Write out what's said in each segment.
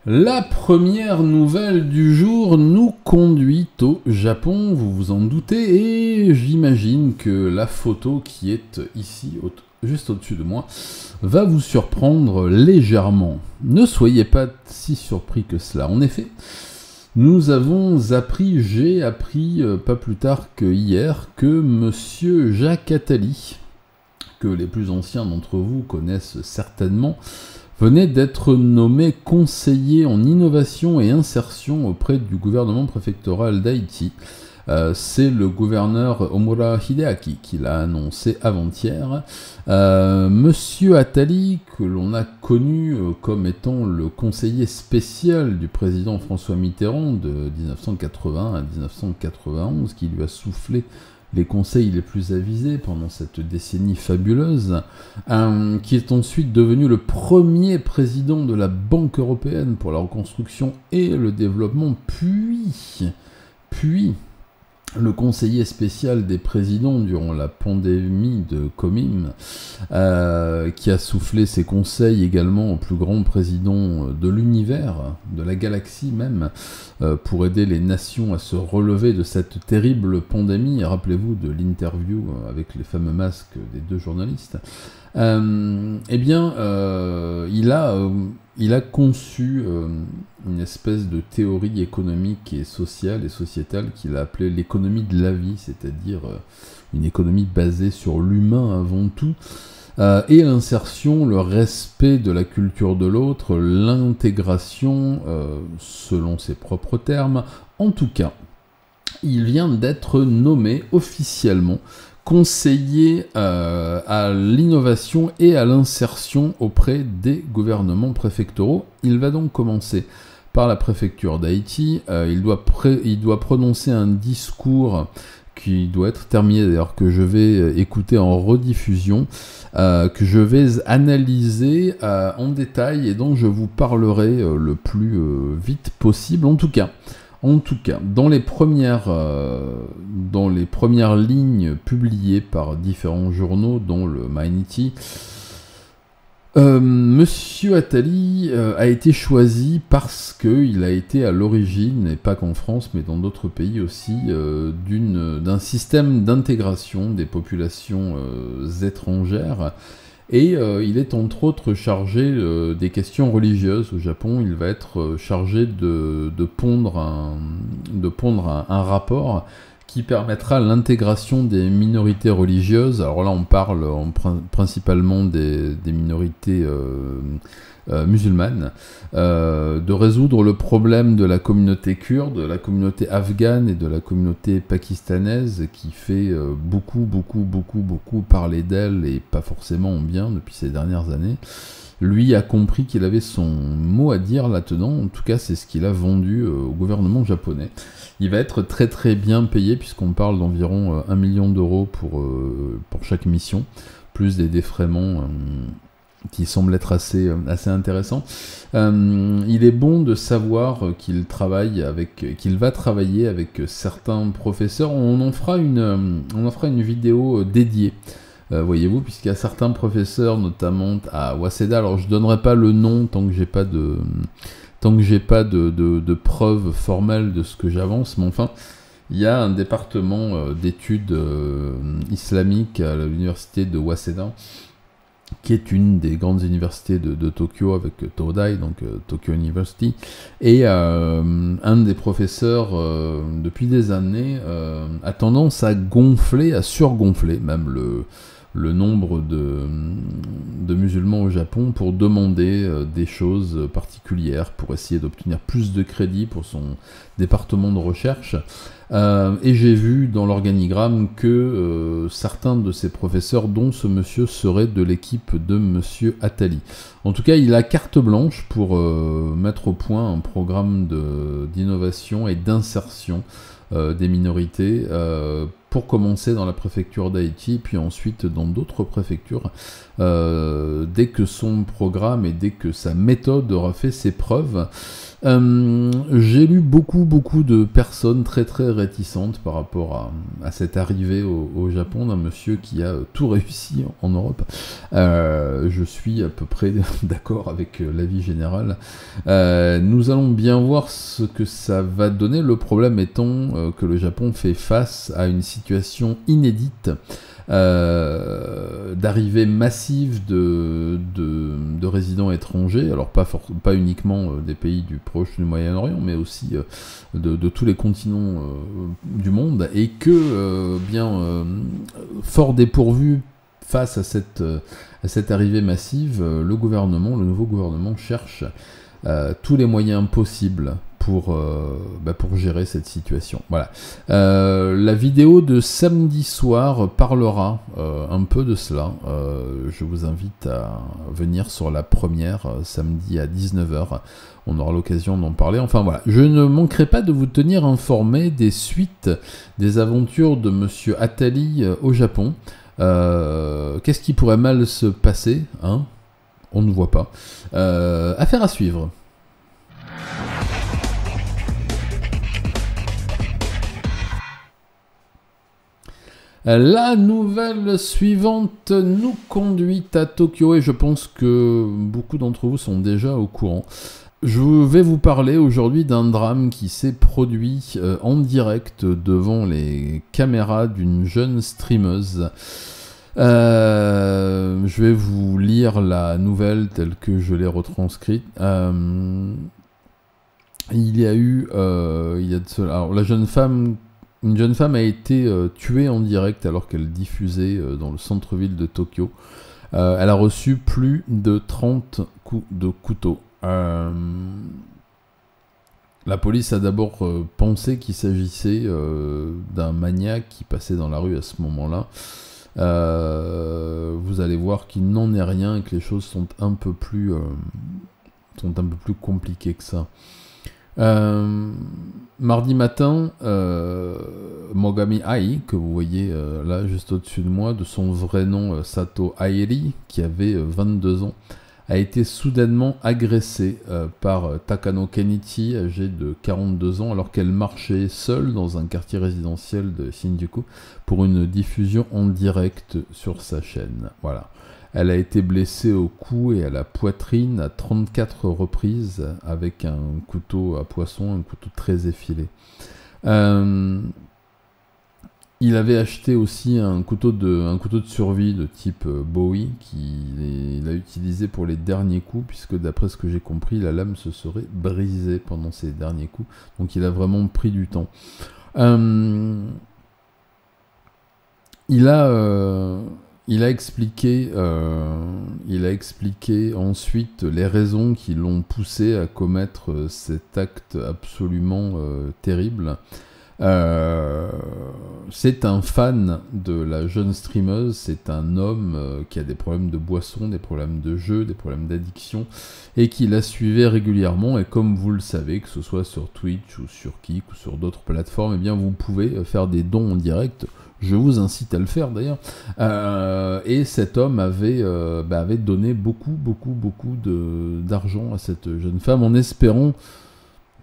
La première nouvelle du jour nous conduit au Japon, vous vous en doutez, et j'imagine que la photo qui est ici, juste au-dessus de moi, va vous surprendre légèrement. Ne soyez pas si surpris que cela. En effet, j'ai appris pas plus tard que hier, que Monsieur Jacques Attali, que les plus anciens d'entre vous connaissent certainement, venait d'être nommé conseiller en innovation et insertion auprès du gouvernement préfectoral d'Haïti. C'est le gouverneur Omura Hideaki qui l'a annoncé avant-hier. Monsieur Attali, que l'on a connu comme étant le conseiller spécial du président François Mitterrand de 1980 à 1991, qui lui a soufflé les conseils les plus avisés pendant cette décennie fabuleuse, qui est ensuite devenu le premier président de la Banque européenne pour la reconstruction et le développement, puis le conseiller spécial des présidents durant la pandémie de Comim, qui a soufflé ses conseils également au plus grand président de l'univers, de la galaxie même, pour aider les nations à se relever de cette terrible pandémie. Rappelez-vous de l'interview avec les fameux masques des deux journalistes. Il a conçu une espèce de théorie économique et sociale et sociétale qu'il a appelée l'économie de la vie, c'est-à-dire une économie basée sur l'humain avant tout, et l'insertion, le respect de la culture de l'autre, l'intégration, selon ses propres termes. En tout cas, il vient d'être nommé officiellement conseiller à l'innovation et à l'insertion auprès des gouvernements préfectoraux. Il va donc commencer par la préfecture d'Haïti. Il doit prononcer un discours qui doit être terminé, d'ailleurs, que je vais écouter en rediffusion, que je vais analyser en détail et dont je vous parlerai le plus vite possible. En tout cas, dans les premières lignes publiées par différents journaux, dont le Mainichi, Monsieur Attali a été choisi parce qu'il a été à l'origine, et pas qu'en France, mais dans d'autres pays aussi, d'un système d'intégration des populations étrangères. Et il est entre autres chargé des questions religieuses au Japon. Il va être chargé de pondre un rapport qui permettra l'intégration des minorités religieuses. Alors là, on parle principalement des minorités musulmanes, de résoudre le problème de la communauté kurde, de la communauté afghane et de la communauté pakistanaise, qui fait beaucoup parler d'elle, et pas forcément en bien depuis ces dernières années. Lui a compris qu'il avait son mot à dire là-dedans. En tout cas, c'est ce qu'il a vendu au gouvernement japonais. Il va être très bien payé, puisqu'on parle d'environ 1 million d'euros pour chaque mission, plus des défraiements qui semblent être assez intéressants. Il est bon de savoir qu'il va travailler avec certains professeurs. On en fera une vidéo dédiée. Voyez-vous, puisqu'il y a certains professeurs, notamment à Waseda, alors je donnerai pas le nom tant que j'ai pas de preuves formelles de ce que j'avance, mais enfin, il y a un département d'études islamiques à l'université de Waseda, qui est une des grandes universités de Tokyo, avec Todai, donc Tokyo University, et un des professeurs, depuis des années, a tendance à surgonfler même le nombre de musulmans au Japon, pour demander des choses particulières, pour essayer d'obtenir plus de crédit pour son département de recherche. Et j'ai vu dans l'organigramme que certains de ces professeurs, dont ce monsieur, seraient de l'équipe de monsieur Attali. En tout cas, il a carte blanche pour mettre au point un programme d'innovation et d'insertion des minorités, pour commencer dans la préfecture d'Haïti, puis ensuite dans d'autres préfectures, dès que son programme et dès que sa méthode aura fait ses preuves. J'ai lu beaucoup de personnes très réticentes par rapport à cette arrivée au Japon d'un monsieur qui a tout réussi en Europe. Je suis à peu près d'accord avec l'avis général. Nous allons bien voir ce que ça va donner. Le problème étant que le Japon fait face à une situation inédite. D'arrivée massive de résidents étrangers, alors pas uniquement des pays du Proche du Moyen-Orient, mais aussi de tous les continents du monde, et que fort dépourvu face à cette arrivée massive, le nouveau gouvernement cherche tous les moyens possibles pour gérer cette situation. Voilà. La vidéo de samedi soir parlera un peu de cela. Je vous invite à venir sur la première, samedi à 19h. On aura l'occasion d'en parler. Enfin voilà, je ne manquerai pas de vous tenir informé des suites des aventures de Monsieur Attali au Japon. Qu'est-ce qui pourrait mal se passer, hein? On ne voit pas. Affaire à suivre. La nouvelle suivante nous conduit à Tokyo et je pense que beaucoup d'entre vous sont déjà au courant. Je vais vous parler aujourd'hui d'un drame qui s'est produit en direct devant les caméras d'une jeune streameuse. Je vais vous lire la nouvelle telle que je l'ai retranscrite. Il y a eu... alors, une jeune femme a été tuée en direct alors qu'elle diffusait dans le centre-ville de Tokyo. Elle a reçu plus de 30 coups de couteau. La police a d'abord pensé qu'il s'agissait d'un maniaque qui passait dans la rue à ce moment-là. Vous allez voir qu'il n'en est rien et que les choses sont un peu plus compliquées que ça. Mardi matin, Mogami Ai, que vous voyez là juste au-dessus de moi, de son vrai nom Sato Airi, qui avait 22 ans, a été soudainement agressée par Takano Kenichi, âgée de 42 ans, alors qu'elle marchait seule dans un quartier résidentiel de Shinjuku pour une diffusion en direct sur sa chaîne. Voilà. Elle a été blessée au cou et à la poitrine à 34 reprises avec un couteau à poisson, un couteau très effilé. Il avait acheté aussi un couteau de survie de type Bowie qu'il a utilisé pour les derniers coups, puisque d'après ce que j'ai compris, la lame se serait brisée pendant ces derniers coups. Donc il a vraiment pris du temps. Il a expliqué ensuite les raisons qui l'ont poussé à commettre cet acte absolument terrible. C'est un fan de la jeune streameuse, c'est un homme qui a des problèmes de boisson, des problèmes de jeu, des problèmes d'addiction, et qui la suivait régulièrement. Et comme vous le savez, que ce soit sur Twitch ou sur Kick ou sur d'autres plateformes, eh bien vous pouvez faire des dons en direct. Je vous incite à le faire d'ailleurs. Et cet homme avait donné beaucoup d'argent à cette jeune femme en espérant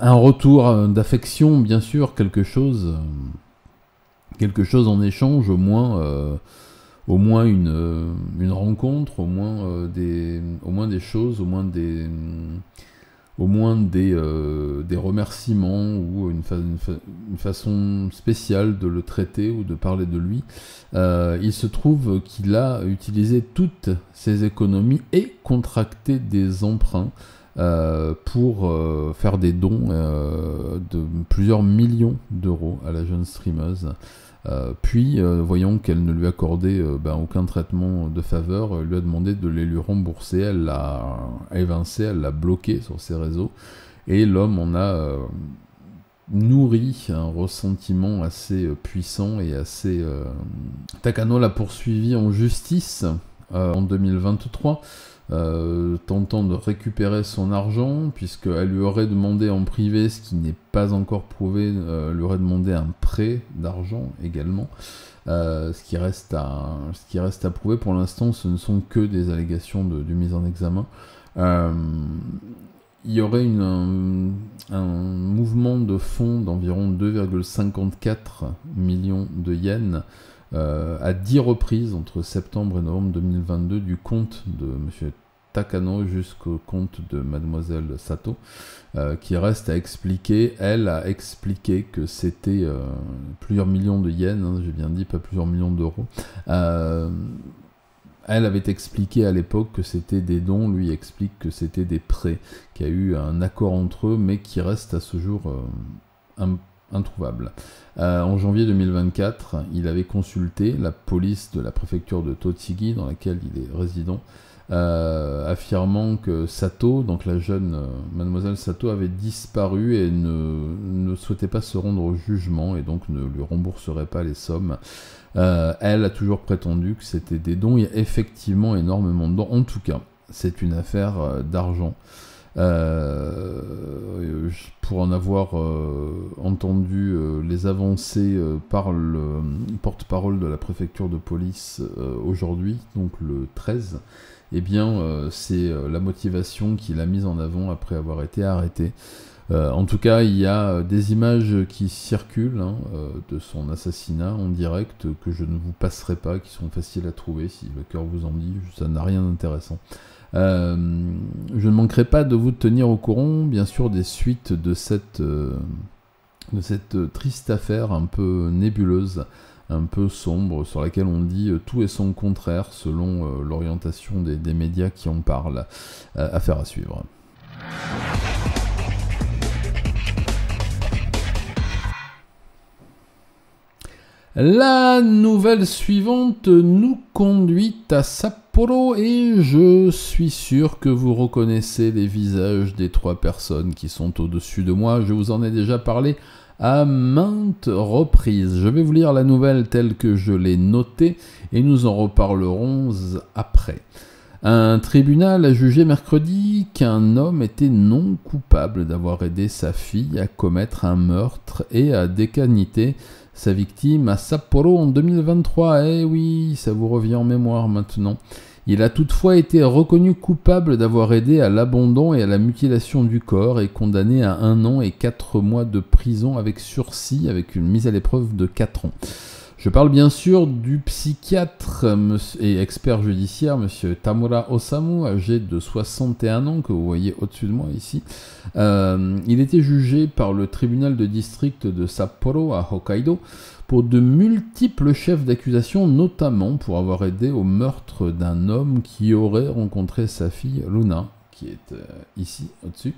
un retour d'affection, bien sûr, quelque chose en échange, au moins une rencontre, au moins des choses, au moins des remerciements ou une façon spéciale de le traiter ou de parler de lui. Il se trouve qu'il a utilisé toutes ses économies et contracté des emprunts pour faire des dons de plusieurs millions d'euros à la jeune streameuse. Puis, voyant qu'elle ne lui accordait aucun traitement de faveur, lui a demandé de les lui rembourser. Elle l'a évincé, elle l'a bloqué sur ses réseaux. Et l'homme en a nourri un ressentiment assez puissant et assez... Takano l'a poursuivi en justice en 2023. Tentant de récupérer son argent, puisqu'elle lui aurait demandé en privé, ce qui n'est pas encore prouvé, lui aurait demandé un prêt d'argent également, ce qui reste à prouver. Pour l'instant, ce ne sont que des allégations de mise en examen. il y aurait un mouvement de fonds d'environ 2,54 millions de yens à 10 reprises entre septembre et novembre 2022 du compte de M. Takano jusqu'au compte de Mademoiselle Sato, qui reste à expliquer. Elle a expliqué que c'était plusieurs millions de yens, hein, j'ai bien dit, pas plusieurs millions d'euros. Elle avait expliqué à l'époque que c'était des dons, lui explique que c'était des prêts, qu'il y a eu un accord entre eux, mais qui reste à ce jour introuvable. En janvier 2024, il avait consulté la police de la préfecture de Tochigi, dans laquelle il est résident, affirmant que Sato, donc la jeune mademoiselle Sato, avait disparu et ne souhaitait pas se rendre au jugement et donc ne lui rembourserait pas les sommes. Elle a toujours prétendu que c'était des dons. Il y a effectivement énormément de dons. En tout cas, c'est une affaire d'argent. Pour en avoir entendu les avancées par le porte-parole de la préfecture de police aujourd'hui, donc le 13, eh bien c'est la motivation qu'il a mise en avant après avoir été arrêté. En tout cas, il y a des images qui circulent de son assassinat en direct que je ne vous passerai pas, qui sont faciles à trouver si le cœur vous en dit, ça n'a rien d'intéressant. Je ne manquerai pas de vous tenir au courant, bien sûr, des suites de cette triste affaire un peu nébuleuse, un peu sombre, sur laquelle on dit tout et son contraire selon l'orientation des médias qui en parlent. Affaire à suivre. La nouvelle suivante nous conduit à Sapporo et je suis sûr que vous reconnaissez les visages des 3 personnes qui sont au-dessus de moi. Je vous en ai déjà parlé à maintes reprises. Je vais vous lire la nouvelle telle que je l'ai notée et nous en reparlerons après. Un tribunal a jugé mercredi qu'un homme était non coupable d'avoir aidé sa fille à commettre un meurtre et à décapiter sa victime à Sapporo en 2023. Eh oui, ça vous revient en mémoire maintenant. Il a toutefois été reconnu coupable d'avoir aidé à l'abandon et à la mutilation du corps et condamné à 1 an et 4 mois de prison avec sursis, avec une mise à l'épreuve de 4 ans. Je parle bien sûr du psychiatre et expert judiciaire, M. Tamura Osamu, âgé de 61 ans, que vous voyez au-dessus de moi ici. Il était jugé par le tribunal de district de Sapporo à Hokkaido pour de multiples chefs d'accusation, notamment pour avoir aidé au meurtre d'un homme qui aurait rencontré sa fille Luna, qui est ici au-dessus.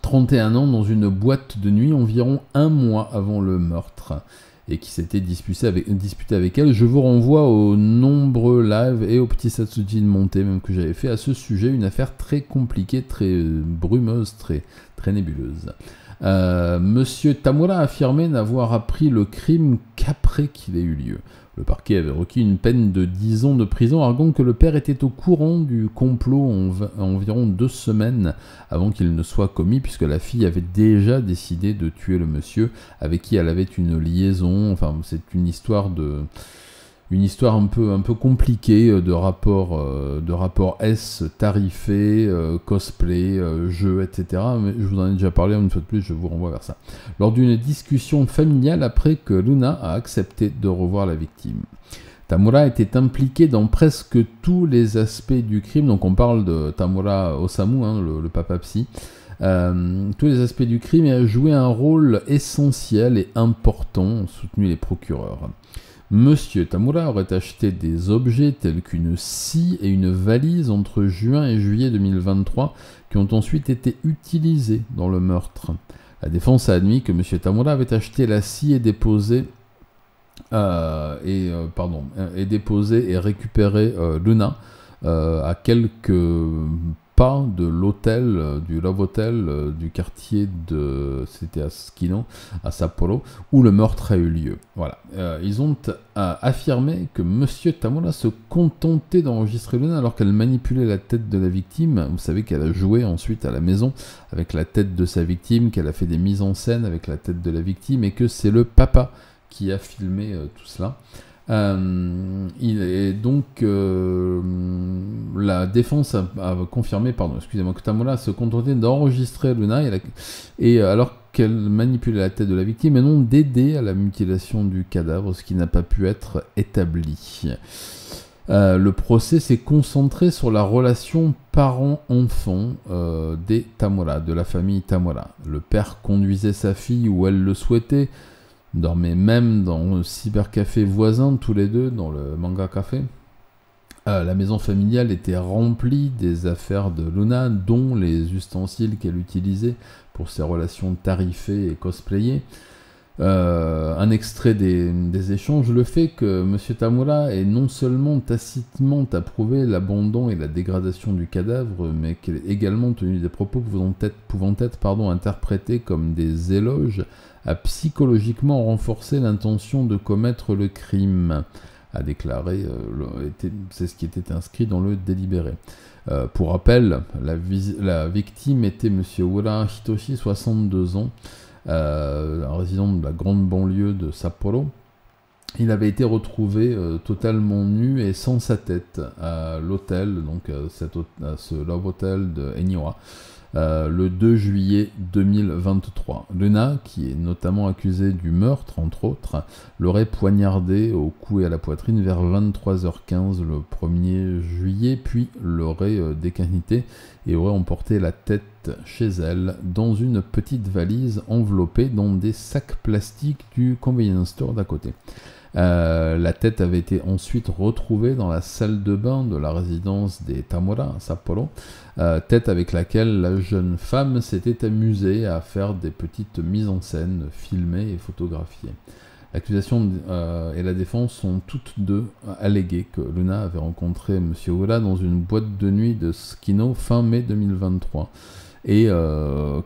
31 ans dans une boîte de nuit environ 1 mois avant le meurtre et qui s'était disputé avec elle. Je vous renvoie aux nombreux lives et aux petits satsuji de montée même que j'avais fait à ce sujet, une affaire très compliquée, très brumeuse, très nébuleuse. Monsieur Tamura a affirmé n'avoir appris le crime qu'après qu'il ait eu lieu. Le parquet avait requis une peine de 10 ans de prison, arguant que le père était au courant du complot environ 2 semaines avant qu'il ne soit commis, puisque la fille avait déjà décidé de tuer le monsieur avec qui elle avait une liaison. Enfin, c'est une histoire un peu compliquée de rapport S tarifé, cosplay, jeu, etc. Mais je vous en ai déjà parlé, une fois de plus, je vous renvoie vers ça. Lors d'une discussion familiale après que Luna a accepté de revoir la victime. Tamura était impliqué dans presque tous les aspects du crime, donc on parle de Tamura Osamu, hein, le papa psy, tous les aspects du crime, et a joué un rôle essentiel et important, soutenu les procureurs. Monsieur Tamura aurait acheté des objets tels qu'une scie et une valise entre juin et juillet 2023 qui ont ensuite été utilisés dans le meurtre. La défense a admis que Monsieur Tamura avait acheté la scie et déposé et récupéré Luna à quelques pas de l'hôtel, du Love Hotel du quartier c'était à Skino, à Sapporo, où le meurtre a eu lieu. Voilà. Ils ont affirmé que Monsieur Tamura se contentait d'enregistrer Luna alors qu'elle manipulait la tête de la victime. Vous savez qu'elle a joué ensuite à la maison avec la tête de sa victime, qu'elle a fait des mises en scène avec la tête de la victime et que c'est le papa qui a filmé tout cela. Il est donc la défense a confirmé, que Tamura se contentait d'enregistrer Luna alors qu'elle manipulait la tête de la victime et non d'aider à la mutilation du cadavre, ce qui n'a pas pu être établi. Le procès s'est concentré sur la relation parent-enfant des Tamura, de la famille Tamura. Le père conduisait sa fille où elle le souhaitait, dormait même dans le cybercafé voisin, tous les deux, dans le manga café. La maison familiale était remplie des affaires de Luna, dont les ustensiles qu'elle utilisait pour ses relations tarifées et cosplayées. Un extrait des échanges le fait que M. Tamura ait non seulement tacitement approuvé l'abandon et la dégradation du cadavre, mais qu'il ait également tenu des propos pouvant être interprétés comme des éloges à psychologiquement renforcer l'intention de commettre le crime, a déclaré, c'est ce qui était inscrit dans le délibéré. Pour rappel, la victime était M. Ura Hitoshi, 62 ans, un résident de la grande banlieue de Sapporo. Il avait été retrouvé totalement nu et sans sa tête à l'hôtel, donc à ce Love Hotel de Eniwa, le 2 juillet 2023. Luna, qui est notamment accusée du meurtre, entre autres, l'aurait poignardé au cou et à la poitrine vers 23h15 le 1er juillet, puis l'aurait décapité et aurait emporté la tête chez elle dans une petite valise enveloppée dans des sacs plastiques du convenience store d'à côté. La tête avait été ensuite retrouvée dans la salle de bain de la résidence des Tamura à Sapporo, tête avec laquelle la jeune femme s'était amusée à faire des petites mises en scène filmées et photographiées. L'accusation et la défense ont toutes deux allégué que Luna avait rencontré M. Ura dans une boîte de nuit de Tsukino fin mai 2023. Et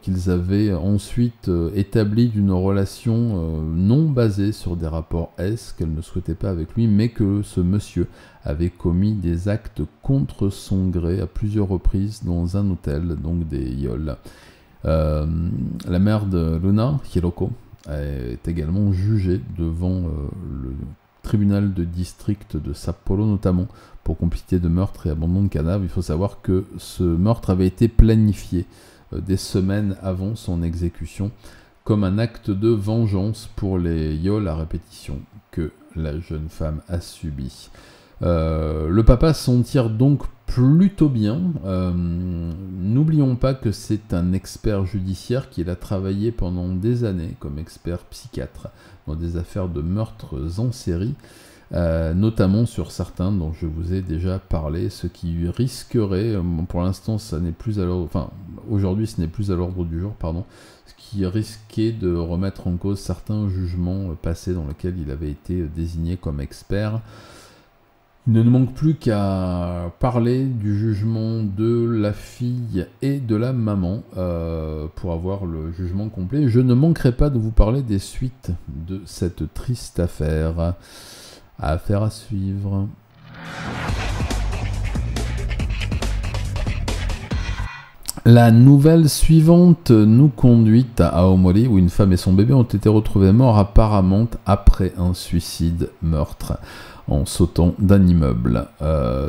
qu'ils avaient ensuite établi d'une relation non basée sur des rapports S qu'elle ne souhaitait pas avec lui, mais que ce monsieur avait commis des actes contre son gré à plusieurs reprises dans un hôtel, donc des yols. La mère de Luna, Hiroko, est également jugée devant le tribunal de district de Sapporo, notamment pour complicité de meurtre et abandon de cadavre. Il faut savoir que ce meurtre avait été planifié des semaines avant son exécution comme un acte de vengeance pour les yols à répétition que la jeune femme a subi. Le papa s'en tire donc plutôt bien. N'oublions pas que c'est un expert judiciaire qui a travaillé pendant des années comme expert psychiatre dans des affaires de meurtres en série, notamment sur certains dont je vous ai déjà parlé, ce qui risquerait, pour l'instant ça n'est plus à l'ordre, enfin aujourd'hui ce n'est plus à l'ordre du jour, ce qui risquait de remettre en cause certains jugements passés dans lesquels il avait été désigné comme expert. Il ne nous manque plus qu'à parler du jugement de la fille et de la maman pour avoir le jugement complet. Je ne manquerai pas de vous parler des suites de cette triste affaire. Affaire à suivre. La nouvelle suivante nous conduit à Aomori, où une femme et son bébé ont été retrouvés morts apparemment après un suicide-meurtre en sautant d'un immeuble.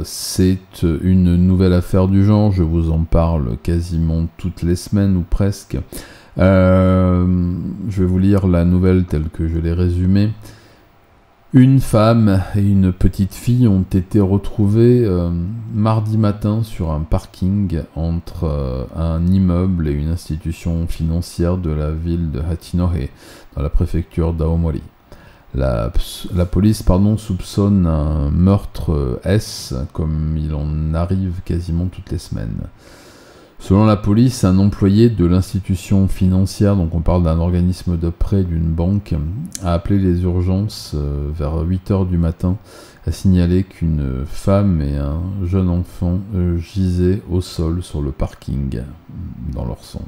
C'est une nouvelle affaire du genre, je vous en parle quasiment toutes les semaines ou presque. Je vais vous lire la nouvelle telle que je l'ai résumée. Une femme et une petite fille ont été retrouvées mardi matin sur un parking entre un immeuble et une institution financière de la ville de Hachinohe, dans la préfecture d'Aomori. La police soupçonne un meurtre S, comme il en arrive quasiment toutes les semaines. Selon la police, un employé de l'institution financière, donc on parle d'un organisme de prêt d'une banque, a appelé les urgences vers 8h du matin, a signalé qu'une femme et un jeune enfant gisaient au sol sur le parking, dans leur sang.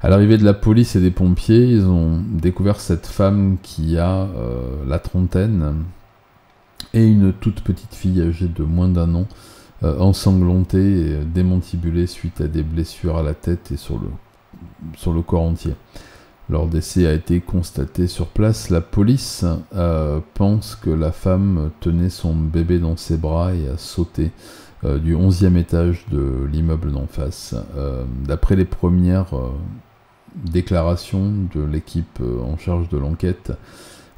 À l'arrivée de la police et des pompiers, ils ont découvert cette femme qui a la trentaine et une toute petite fille âgée de moins d'1 an, ensanglantée et démantibulée suite à des blessures à la tête et sur le corps entier. Leur décès a été constaté sur place. La police pense que la femme tenait son bébé dans ses bras et a sauté du 11e étage de l'immeuble d'en face. D'après les premières déclarations de l'équipe en charge de l'enquête,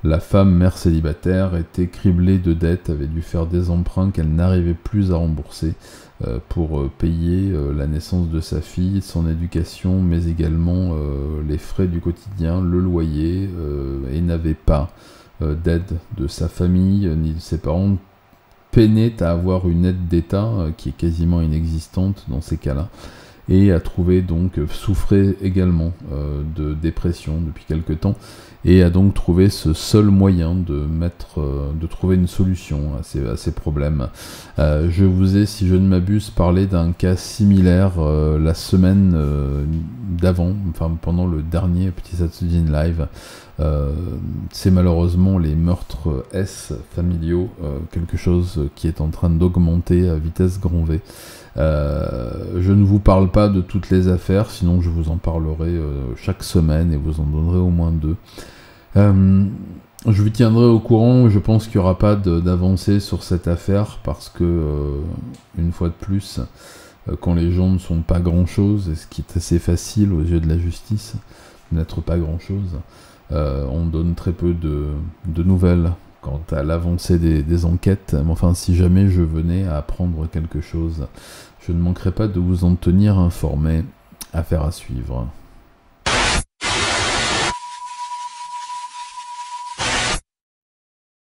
la femme, mère célibataire, était criblée de dettes, avait dû faire des emprunts qu'elle n'arrivait plus à rembourser pour payer la naissance de sa fille, son éducation, mais également les frais du quotidien, le loyer, et n'avait pas d'aide de sa famille ni de ses parents, peinait à avoir une aide d'État qui est quasiment inexistante dans ces cas-là, et a trouvé donc, souffrait également de dépression depuis quelque temps, et a donc trouvé ce seul moyen de trouver une solution à ces problèmes. Je vous ai, si je ne m'abuse, parlé d'un cas similaire la semaine d'avant, enfin pendant le dernier Petit Satsujin Live. C'est malheureusement les meurtres S familiaux, quelque chose qui est en train d'augmenter à vitesse grand V. Je ne vous parle pas de toutes les affaires, sinon je vous en parlerai chaque semaine et vous en donnerai au moins 2. Je vous tiendrai au courant. Je pense qu'il n'y aura pas d'avancée sur cette affaire parce que, une fois de plus, quand les gens ne sont pas grand-chose, et ce qui est assez facile aux yeux de la justice, n'être pas grand-chose, on donne très peu de nouvelles quant à l'avancée des enquêtes. Mais enfin, si jamais je venais à apprendre quelque chose, je ne manquerai pas de vous en tenir informé. Affaire à suivre.